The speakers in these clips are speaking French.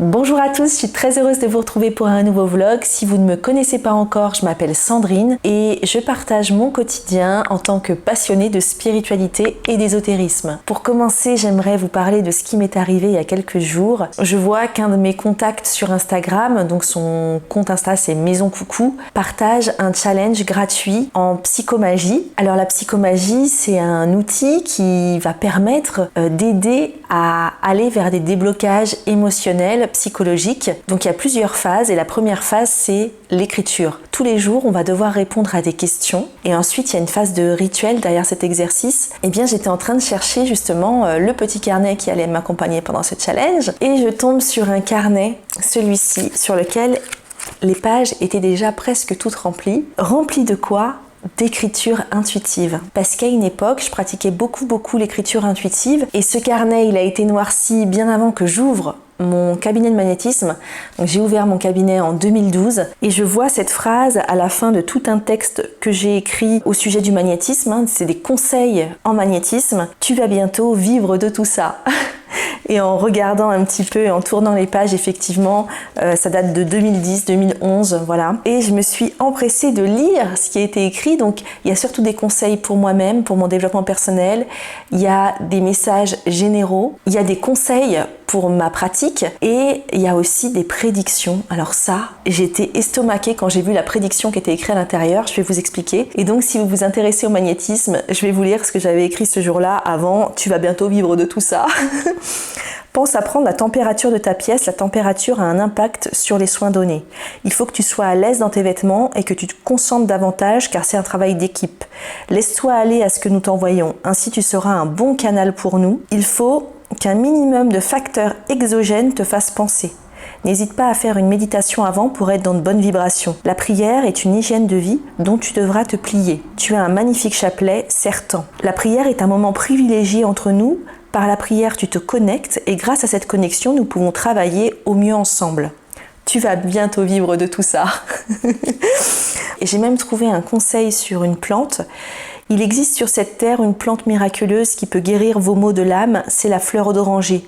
Bonjour à tous, je suis très heureuse de vous retrouver pour un nouveau vlog. Si vous ne me connaissez pas encore, je m'appelle Sandrine et je partage mon quotidien en tant que passionnée de spiritualité et d'ésotérisme. Pour commencer, j'aimerais vous parler de ce qui m'est arrivé il y a quelques jours. Je vois qu'un de mes contacts sur Instagram, donc son compte Insta c'est Maison Coucou, partage un challenge gratuit en psychomagie. Alors la psychomagie, c'est un outil qui va permettre d'aider à aller vers des déblocages émotionnels, psychologiques. Donc il y a plusieurs phases et la première phase c'est l'écriture. Tous les jours on va devoir répondre à des questions et ensuite il y a une phase de rituel derrière cet exercice. Et bien j'étais en train de chercher justement le petit carnet qui allait m'accompagner pendant ce challenge et je tombe sur un carnet, celui-ci, sur lequel les pages étaient déjà presque toutes remplies. Remplies de quoi ? D'écriture intuitive. Parce qu'à une époque, je pratiquais beaucoup l'écriture intuitive et ce carnet, il a été noirci bien avant que j'ouvre mon cabinet de magnétisme. Donc j'ai ouvert mon cabinet en 2012 et je vois cette phrase à la fin de tout un texte que j'ai écrit au sujet du magnétisme. C'est des conseils en magnétisme. Tu vas bientôt vivre de tout ça. Et en regardant un petit peu et en tournant les pages, effectivement, ça date de 2010-2011, voilà. Et je me suis empressée de lire ce qui a été écrit. Donc, il y a surtout des conseils pour moi-même, pour mon développement personnel. Il y a des messages généraux. Il y a des conseils pour ma pratique. Et il y a aussi des prédictions. Alors ça, j'ai été estomaquée quand j'ai vu la prédiction qui était écrite à l'intérieur. Je vais vous expliquer. Et donc, si vous vous intéressez au magnétisme, je vais vous lire ce que j'avais écrit ce jour-là avant. Tu vas bientôt vivre de tout ça. Pense à prendre la température de ta pièce. La température a un impact sur les soins donnés. Il faut que tu sois à l'aise dans tes vêtements et que tu te concentres davantage car c'est un travail d'équipe. Laisse-toi aller à ce que nous t'envoyons. Ainsi tu seras un bon canal pour nous. Il faut qu'un minimum de facteurs exogènes te fassent penser. N'hésite pas à faire une méditation avant pour être dans de bonnes vibrations. La prière est une hygiène de vie dont tu devras te plier. Tu as un magnifique chapelet, serre-t'en. La prière est un moment privilégié entre nous. Par la prière, tu te connectes et grâce à cette connexion, nous pouvons travailler au mieux ensemble. Tu vas bientôt vivre de tout ça. Et j'ai même trouvé un conseil sur une plante. Il existe sur cette terre une plante miraculeuse qui peut guérir vos maux de l'âme, c'est la fleur d'oranger.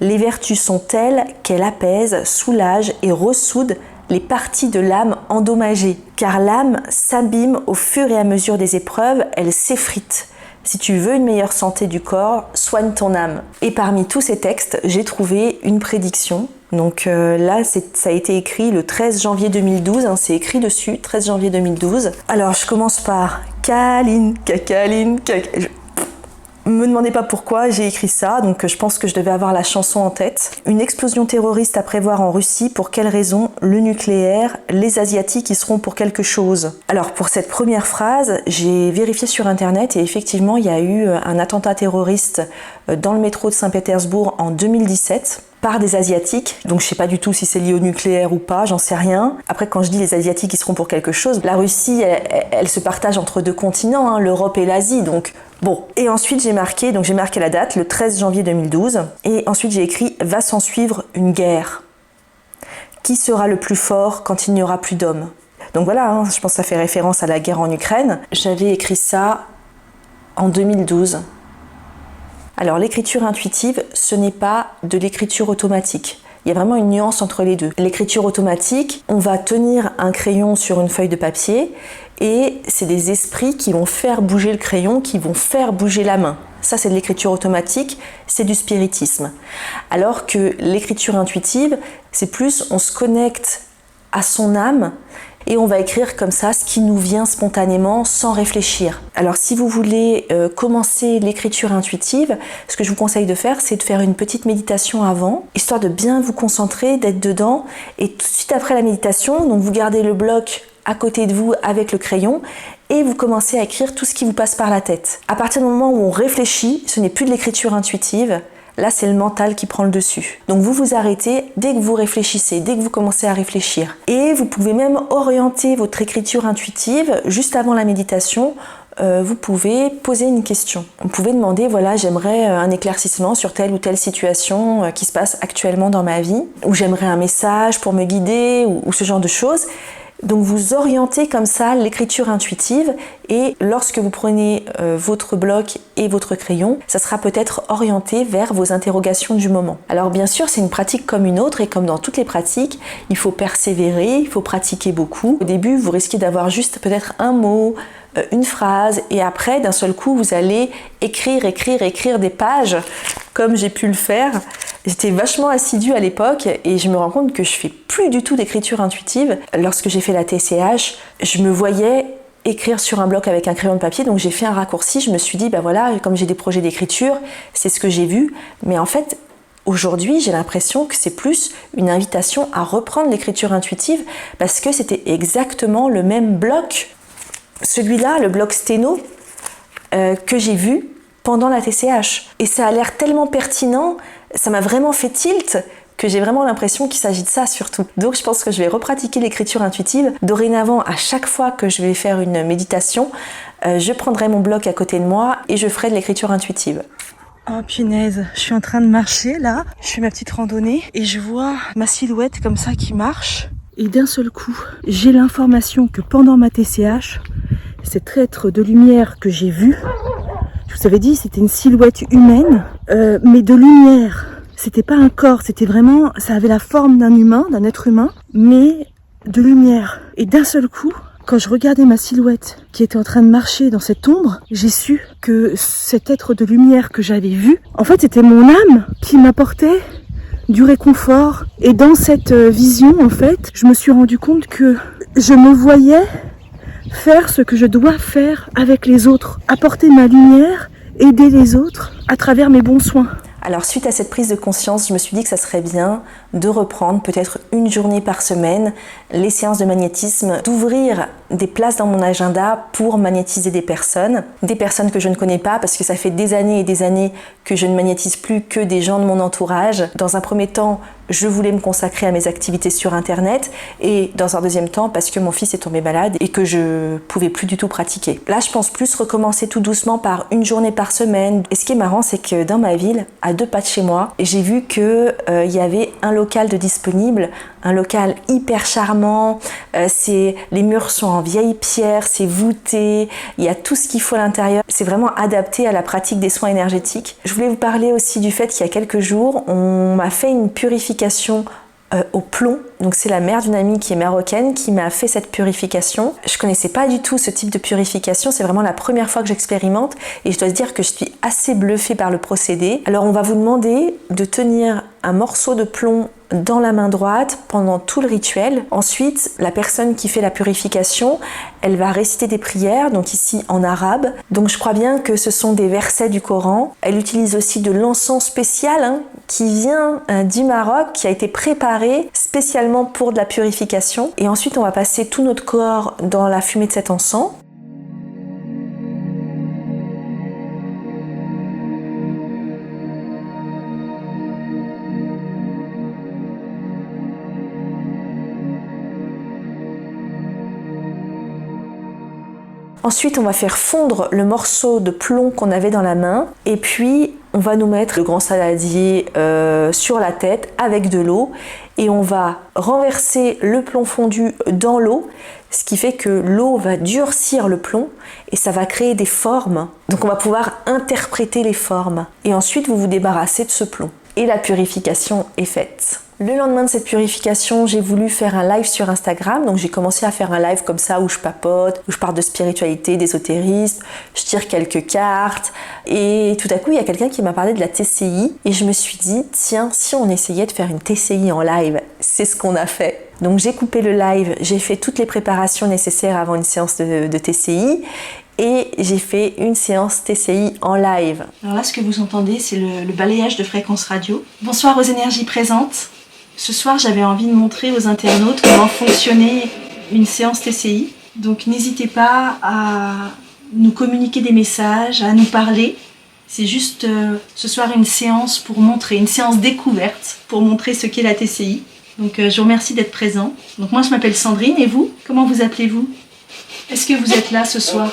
Les vertus sont telles qu'elle apaise, soulage et ressoude les parties de l'âme endommagées. Car l'âme s'abîme au fur et à mesure des épreuves, elle s'effrite. Si tu veux une meilleure santé du corps, soigne ton âme. Et parmi tous ces textes, j'ai trouvé une prédiction. Donc là, ça a été écrit le 13 janvier 2012, c'est écrit dessus, 13 janvier 2012. Alors, je commence par Kaline. Me demandez pas pourquoi j'ai écrit ça, donc je pense que je devais avoir la chanson en tête. Une explosion terroriste à prévoir en Russie, pour quelle raison? Le nucléaire, les Asiatiques y seront pour quelque chose. Alors pour cette première phrase, j'ai vérifié sur internet et effectivement il y a eu un attentat terroriste dans le métro de Saint-Pétersbourg en 2017. Par des Asiatiques, donc je sais pas du tout si c'est lié au nucléaire ou pas, j'en sais rien. Après quand je dis les Asiatiques ils seront pour quelque chose, la Russie elle se partage entre deux continents, l'Europe et l'Asie, donc bon. Et ensuite j'ai marqué la date, le 13 janvier 2012, et ensuite j'ai écrit « Va s'en suivre une guerre. Qui sera le plus fort quand il n'y aura plus d'hommes ?» Donc voilà, je pense que ça fait référence à la guerre en Ukraine. J'avais écrit ça en 2012. Alors l'écriture intuitive, ce n'est pas de l'écriture automatique. Il y a vraiment une nuance entre les deux. L'écriture automatique, on va tenir un crayon sur une feuille de papier et c'est des esprits qui vont faire bouger le crayon, qui vont faire bouger la main. Ça, c'est de l'écriture automatique, c'est du spiritisme. Alors que l'écriture intuitive, c'est plus on se connecte à son âme et on va écrire comme ça ce qui nous vient spontanément sans réfléchir. Alors si vous voulez commencer l'écriture intuitive, ce que je vous conseille de faire, c'est de faire une petite méditation avant, histoire de bien vous concentrer, d'être dedans. Et tout de suite après la méditation, donc vous gardez le bloc à côté de vous avec le crayon et vous commencez à écrire tout ce qui vous passe par la tête. À partir du moment où on réfléchit, ce n'est plus de l'écriture intuitive. Là, c'est le mental qui prend le dessus. Donc vous vous arrêtez dès que vous réfléchissez, dès que vous commencez à réfléchir. Et vous pouvez même orienter votre écriture intuitive juste avant la méditation. Vous pouvez poser une question. Vous pouvez demander, voilà, j'aimerais un éclaircissement sur telle ou telle situation qui se passe actuellement dans ma vie, ou j'aimerais un message pour me guider, ou ce genre de choses. Donc vous orientez comme ça l'écriture intuitive et lorsque vous prenez votre bloc et votre crayon, ça sera peut-être orienté vers vos interrogations du moment. Alors bien sûr, c'est une pratique comme une autre et comme dans toutes les pratiques, il faut persévérer, il faut pratiquer beaucoup. Au début, vous risquez d'avoir juste peut-être un mot, une phrase et après, d'un seul coup, vous allez écrire des pages comme j'ai pu le faire. J'étais vachement assidue à l'époque et je me rends compte que je fais plus du tout d'écriture intuitive. Lorsque j'ai fait la TCH, je me voyais écrire sur un bloc avec un crayon de papier, donc j'ai fait un raccourci, je me suis dit, ben voilà, comme j'ai des projets d'écriture, c'est ce que j'ai vu. Mais en fait, aujourd'hui, j'ai l'impression que c'est plus une invitation à reprendre l'écriture intuitive parce que c'était exactement le même bloc. Celui-là, le bloc sténo, que j'ai vu pendant la TCH. Et ça a l'air tellement pertinent, ça m'a vraiment fait tilt que j'ai vraiment l'impression qu'il s'agit de ça surtout. Donc je pense que je vais repratiquer l'écriture intuitive. Dorénavant, à chaque fois que je vais faire une méditation, je prendrai mon bloc à côté de moi et je ferai de l'écriture intuitive. Oh punaise, je suis en train de marcher là, je fais ma petite randonnée et je vois ma silhouette comme ça qui marche. Et d'un seul coup, j'ai l'information que pendant ma TCH, cet être de lumière que j'ai vu, je vous avais dit, c'était une silhouette humaine, mais de lumière. C'était pas un corps, c'était vraiment, ça avait la forme d'un humain, d'un être humain, mais de lumière. Et d'un seul coup, quand je regardais ma silhouette qui était en train de marcher dans cette ombre, j'ai su que cet être de lumière que j'avais vu, en fait, c'était mon âme qui m'apportait du réconfort. Et dans cette vision, en fait, je me suis rendu compte que je me voyais faire ce que je dois faire avec les autres, apporter ma lumière, aider les autres à travers mes bons soins. Alors suite à cette prise de conscience, je me suis dit que ça serait bien de reprendre peut-être une journée par semaine les séances de magnétisme, d'ouvrir des places dans mon agenda pour magnétiser des personnes que je ne connais pas parce que ça fait des années et des années que je ne magnétise plus que des gens de mon entourage. Dans un premier temps, je voulais me consacrer à mes activités sur internet et dans un deuxième temps parce que mon fils est tombé malade et que je pouvais plus du tout pratiquer. Là, je pense plus recommencer tout doucement par une journée par semaine. Et ce qui est marrant, c'est que dans ma ville, à 2 pas de chez moi, j'ai vu que y avait un local de disponible, un local hyper charmant, les murs sont en vieille pierre, c'est voûté, il y a tout ce qu'il faut à l'intérieur. C'est vraiment adapté à la pratique des soins énergétiques. Je voulais vous parler aussi du fait qu'il y a quelques jours, on m'a fait une purification au plomb. Donc c'est la mère d'une amie qui est marocaine qui m'a fait cette purification. Je connaissais pas du tout ce type de purification, c'est vraiment la première fois que j'expérimente et je dois dire que je suis assez bluffée par le procédé. Alors on va vous demander de tenir un morceau de plomb dans la main droite pendant tout le rituel. Ensuite, la personne qui fait la purification, elle va réciter des prières, donc ici en arabe. Donc je crois bien que ce sont des versets du Coran. Elle utilise aussi de l'encens spécial qui vient du Maroc, qui a été préparé spécialement pour de la purification. Et ensuite, on va passer tout notre corps dans la fumée de cet encens. Ensuite, on va faire fondre le morceau de plomb qu'on avait dans la main et puis on va nous mettre le grand saladier sur la tête avec de l'eau et on va renverser le plomb fondu dans l'eau, ce qui fait que l'eau va durcir le plomb et ça va créer des formes. Donc on va pouvoir interpréter les formes et ensuite vous vous débarrassez de ce plomb. Et la purification est faite. Le lendemain de cette purification, j'ai voulu faire un live sur Instagram. Donc j'ai commencé à faire un live comme ça où je papote, où je parle de spiritualité, d'ésotérisme, je tire quelques cartes. Et tout à coup, il y a quelqu'un qui m'a parlé de la TCI. Et je me suis dit, tiens, si on essayait de faire une TCI en live, c'est ce qu'on a fait. Donc j'ai coupé le live, j'ai fait toutes les préparations nécessaires avant une séance de TCI. Et j'ai fait une séance TCI en live. Alors là, ce que vous entendez, c'est le balayage de fréquences radio. Bonsoir aux énergies présentes. Ce soir, j'avais envie de montrer aux internautes comment fonctionnait une séance TCI. Donc n'hésitez pas à nous communiquer des messages, à nous parler. C'est juste ce soir une séance pour montrer, une séance découverte pour montrer ce qu'est la TCI. Donc je vous remercie d'être présent. Donc moi, je m'appelle Sandrine et vous, comment vous appelez-vous? Est-ce que vous êtes là ce soir?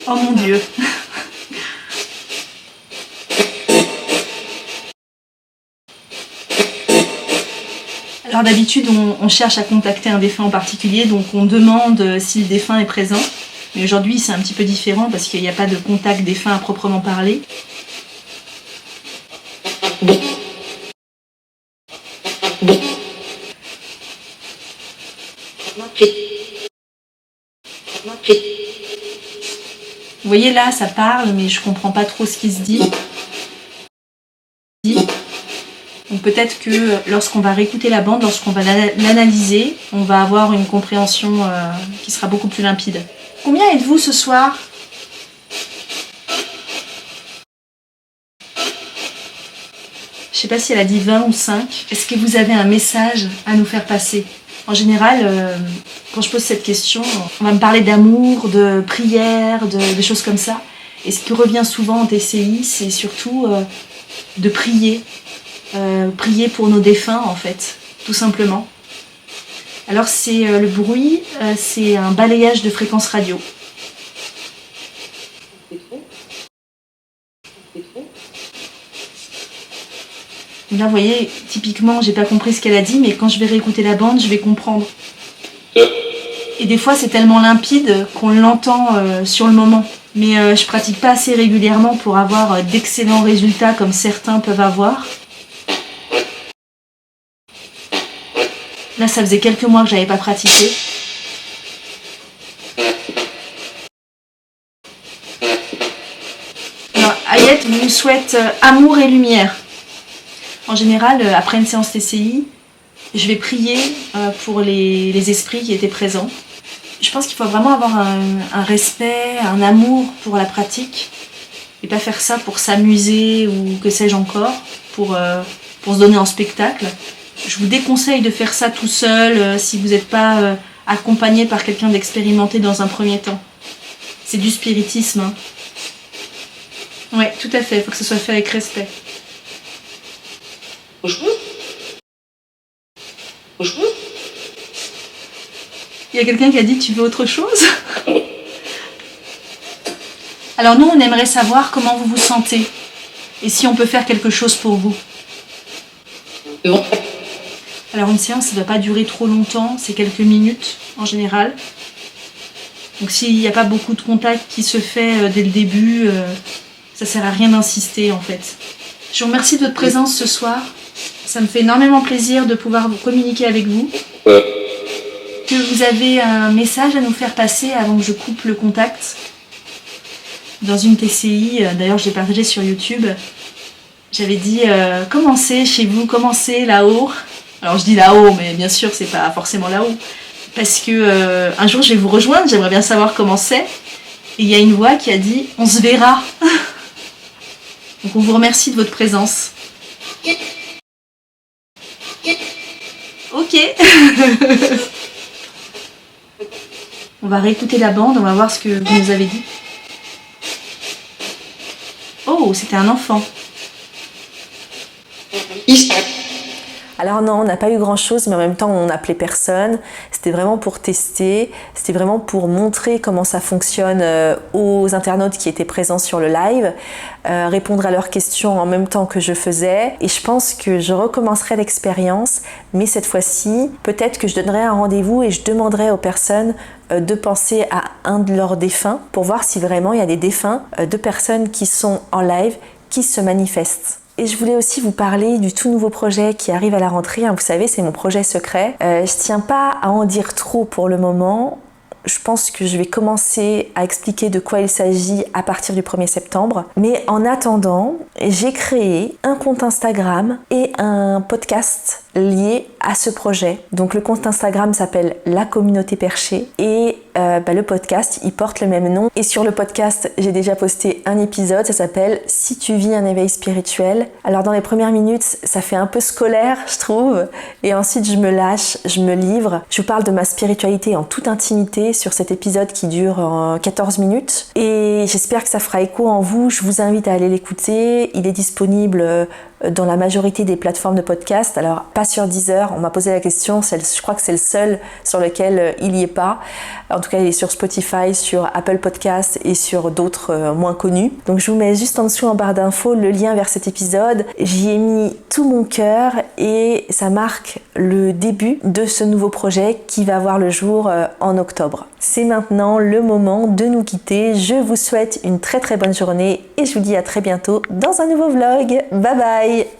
Oh mon Dieu. Alors d'habitude, on cherche à contacter un défunt en particulier, donc on demande si le défunt est présent. Mais aujourd'hui, c'est un petit peu différent parce qu'il n'y a pas de contact défunt à proprement parler. Vous voyez là, ça parle, mais je comprends pas trop ce qui se dit. Donc peut-être que lorsqu'on va réécouter la bande, lorsqu'on va l'analyser, on va avoir une compréhension qui sera beaucoup plus limpide. Combien êtes-vous ce soir ? Je sais pas si elle a dit 20 ou 5. Est-ce que vous avez un message à nous faire passer ? En général, quand je pose cette question, on va me parler d'amour, de prière, de choses comme ça. Et ce qui revient souvent en TCI, c'est surtout de prier. Prier pour nos défunts, en fait, tout simplement. Alors c'est le bruit, c'est un balayage de fréquences radio. Là, vous voyez, typiquement, j'ai pas compris ce qu'elle a dit, mais quand je vais réécouter la bande, je vais comprendre. Et des fois, c'est tellement limpide qu'on l'entend sur le moment. Mais je pratique pas assez régulièrement pour avoir d'excellents résultats comme certains peuvent avoir. Là, ça faisait quelques mois que j'avais pas pratiqué. Alors, Ayette vous souhaite amour et lumière. En général, après une séance TCI, je vais prier pour les esprits qui étaient présents. Je pense qu'il faut vraiment avoir un respect, un amour pour la pratique et pas faire ça pour s'amuser ou que sais-je encore, pour se donner en spectacle. Je vous déconseille de faire ça tout seul si vous n'êtes pas accompagné par quelqu'un d'expérimenté dans un premier temps. C'est du spiritisme. Hein. Ouais, tout à fait, il faut que ce soit fait avec respect. Il y a quelqu'un qui a dit tu veux autre chose ? Alors nous, on aimerait savoir comment vous vous sentez et si on peut faire quelque chose pour vous. Alors une séance, ça ne doit pas durer trop longtemps, c'est quelques minutes en général. Donc s'il n'y a pas beaucoup de contact qui se fait dès le début, ça ne sert à rien d'insister en fait. Je vous remercie de votre présence ce soir. Ça me fait énormément plaisir de pouvoir vous communiquer avec vous. Que vous avez un message à nous faire passer avant que je coupe le contact. Dans une TCI, d'ailleurs je l'ai partagé sur YouTube, j'avais dit commencez chez vous, commencez là-haut. Alors je dis là-haut, mais bien sûr c'est pas forcément là-haut. Parce que un jour je vais vous rejoindre, j'aimerais bien savoir comment c'est. Et il y a une voix qui a dit on se verra. Donc on vous remercie de votre présence. Ok. On va réécouter la bande, on va voir ce que vous nous avez dit. Oh, c'était un enfant. Alors non, on n'a pas eu grand-chose, mais en même temps, on n'appelait personne. C'était vraiment pour tester, c'était vraiment pour montrer comment ça fonctionne aux internautes qui étaient présents sur le live, répondre à leurs questions en même temps que je faisais. Et je pense que je recommencerai l'expérience, mais cette fois-ci, peut-être que je donnerai un rendez-vous et je demanderai aux personnes de penser à un de leurs défunts pour voir si vraiment il y a des défunts de personnes qui sont en live, qui se manifestent. Et je voulais aussi vous parler du tout nouveau projet qui arrive à la rentrée. Vous savez, c'est mon projet secret. Je tiens pas à en dire trop pour le moment. Je pense que je vais commencer à expliquer de quoi il s'agit à partir du 1er septembre. Mais en attendant, j'ai créé un compte Instagram et un podcast lié à ce projet. Donc le compte Instagram s'appelle La Communauté Perchée et le podcast, il porte le même nom. Et sur le podcast, j'ai déjà posté un épisode, ça s'appelle « Si tu vis un éveil spirituel ». Alors dans les premières minutes, ça fait un peu scolaire, je trouve. Et ensuite, je me lâche, je me livre. Je vous parle de ma spiritualité en toute intimité sur cet épisode qui dure 14 minutes. Et j'espère que ça fera écho en vous. Je vous invite à aller l'écouter. Il est disponible dans la majorité des plateformes de podcast. Alors pas sur Deezer, on m'a posé la question, je crois que c'est le seul sur lequel il n'y est pas. En tout cas il est sur Spotify, sur Apple Podcast et sur d'autres moins connus. Donc je vous mets juste en dessous en barre d'infos le lien vers cet épisode. J'y ai mis tout mon cœur et ça marque le début de ce nouveau projet qui va voir le jour en octobre. C'est maintenant le moment de nous quitter. Je vous souhaite une très très bonne journée et je vous dis à très bientôt dans un nouveau vlog. Bye bye!